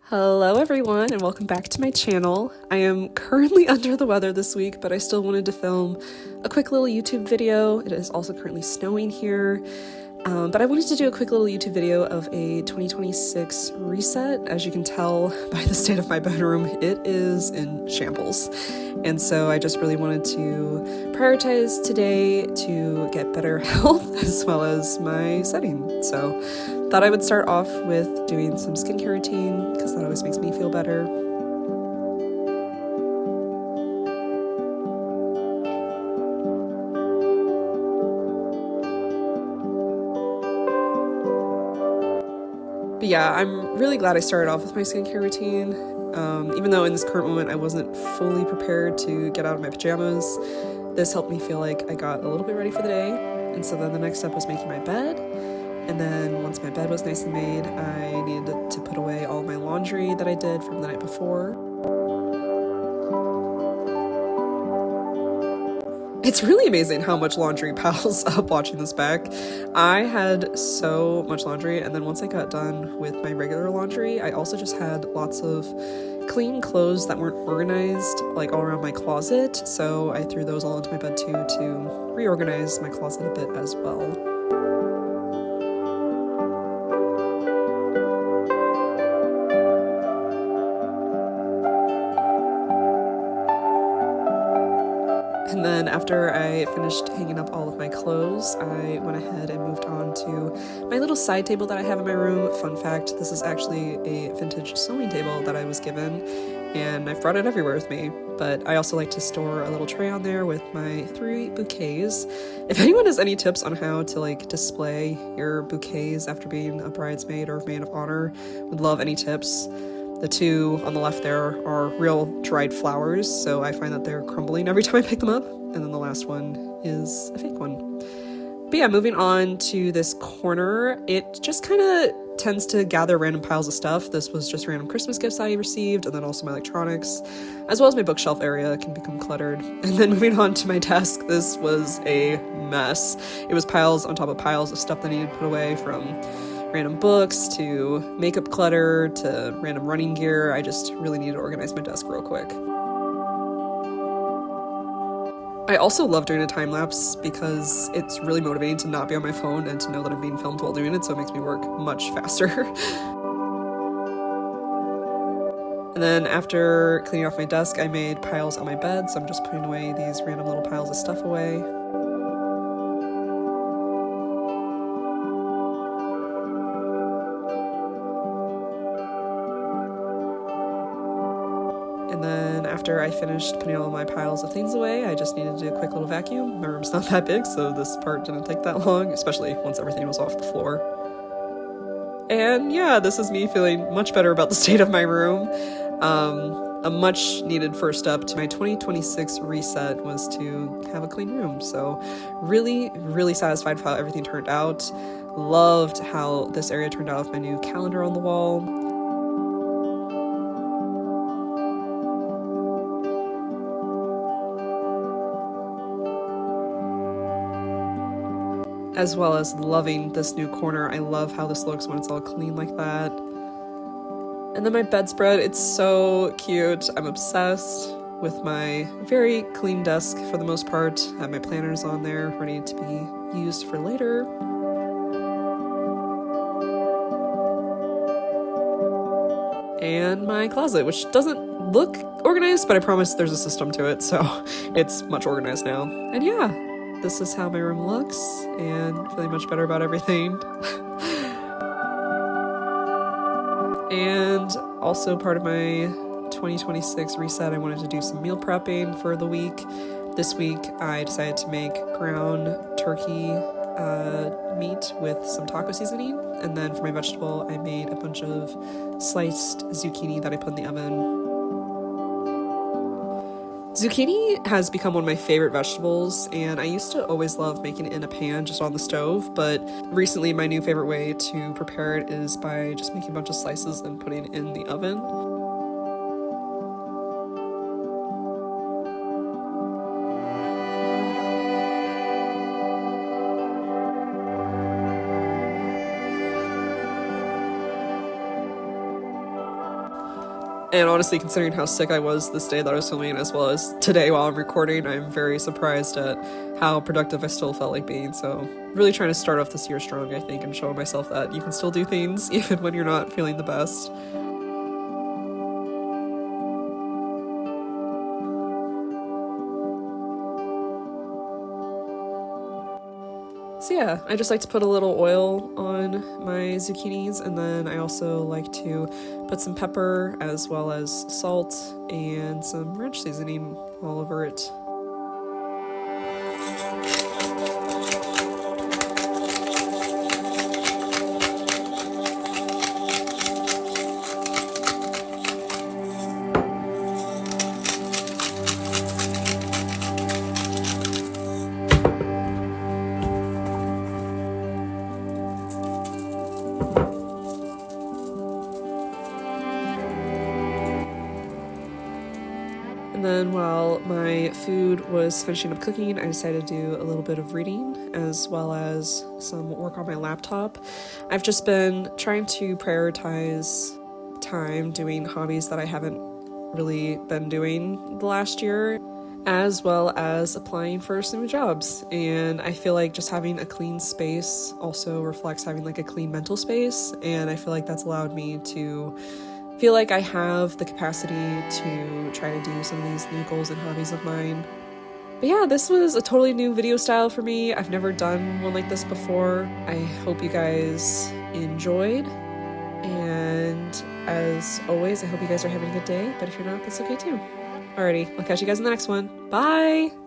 Hello everyone and welcome back to my channel. I am currently under the weather this week, but I still wanted to film a quick little YouTube video. It is also currently snowing here, but I wanted to do a quick little YouTube video of a 2026 reset. As you can tell by the state of my bedroom, it is in shambles. And so I just really wanted to prioritize today to get better health as well as my setting. So thought I would start off with doing some skincare routine because that always makes me feel better. But yeah, I'm really glad I started off with my skincare routine. Even though in this current moment I wasn't fully prepared to get out of my pajamas, this helped me feel like I got a little bit ready for the day. And so then the next step was making my bed. And then once my bed was nicely made, I needed to put away all my laundry that I did from the night before. It's really amazing how much laundry piles up watching this back. I had so much laundry, and then once I got done with my regular laundry, I also just had lots of clean clothes that weren't organized like all around my closet, so I threw those all into my bed too to reorganize my closet a bit as well. And then after I finished hanging up all of my clothes, I went ahead and moved on to my little side table that I have in my room. Fun fact, this is actually a vintage sewing table that I was given, and I've brought it everywhere with me. But I also like to store a little tray on there with my 3 bouquets. If anyone has any tips on how to display your bouquets after being a bridesmaid or maid of honor, would love any tips. The 2 on the left there are real dried flowers, so I find that they're crumbling every time I pick them up. And then the last one is a fake one. But yeah, moving on to this corner, it just kind of tends to gather random piles of stuff. This was just random Christmas gifts I received, and then also my electronics, as well as my bookshelf area can become cluttered. And then moving on to my desk, this was a mess. It was piles on top of piles of stuff that I needed to put away, from random books to makeup clutter to random running gear. I just really need to organize my desk real quick. I also love doing a time lapse because it's really motivating to not be on my phone and to know that I'm being filmed while doing it, so it makes me work much faster. And then after cleaning off my desk, I made piles on my bed, so I'm just putting away these random little piles of stuff away. And then after I finished putting all my piles of things away, I just needed to do a quick little vacuum. My room's not that big, so this part didn't take that long, especially once everything was off the floor. And yeah, this is me feeling much better about the state of my room. A much needed first step to my 2026 reset was to have a clean room. So really satisfied with how everything turned out. Loved how this area turned out with my new calendar on the wall. As well as loving this new corner. I love how this looks when it's all clean like that. And then my bedspread, it's so cute. I'm obsessed with my very clean desk for the most part. I have my planners on there ready to be used for later. And my closet, which doesn't look organized, but I promise there's a system to it, so it's much organized now. And yeah, this is how my room looks, and feeling much better about everything. And also part of my 2026 reset, I wanted to do some meal prepping for the week. This week I decided to make ground turkey meat with some taco seasoning, and then for my vegetable I made a bunch of sliced zucchini that I put in the oven. Zucchini has become one of my favorite vegetables, and I used to always love making it in a pan just on the stove, but recently my new favorite way to prepare it is by just making a bunch of slices and putting it in the oven. And honestly, considering how sick I was this day that I was filming as well as today while I'm recording, I'm very surprised at how productive I still felt like being. So really trying to start off this year strong, I think, and show myself that you can still do things even when you're not feeling the best. So yeah, I just like to put a little oil on my zucchinis, and then I also like to put some pepper as well as salt and some ranch seasoning all over it. And then while my food was finishing up cooking, I decided to do a little bit of reading as well as some work on my laptop. I've just been trying to prioritize time doing hobbies that I haven't really been doing the last year, as well as applying for some new jobs. And I feel like just having a clean space also reflects having like a clean mental space, and I feel like that's allowed me to feel like I have the capacity to try to do some of these new goals and hobbies of mine. But yeah, this was a totally new video style for me. I've never done one like this before. I hope you guys enjoyed. And as always, I hope you guys are having a good day. But if you're not, that's okay too. Alrighty, I'll catch you guys in the next one. Bye!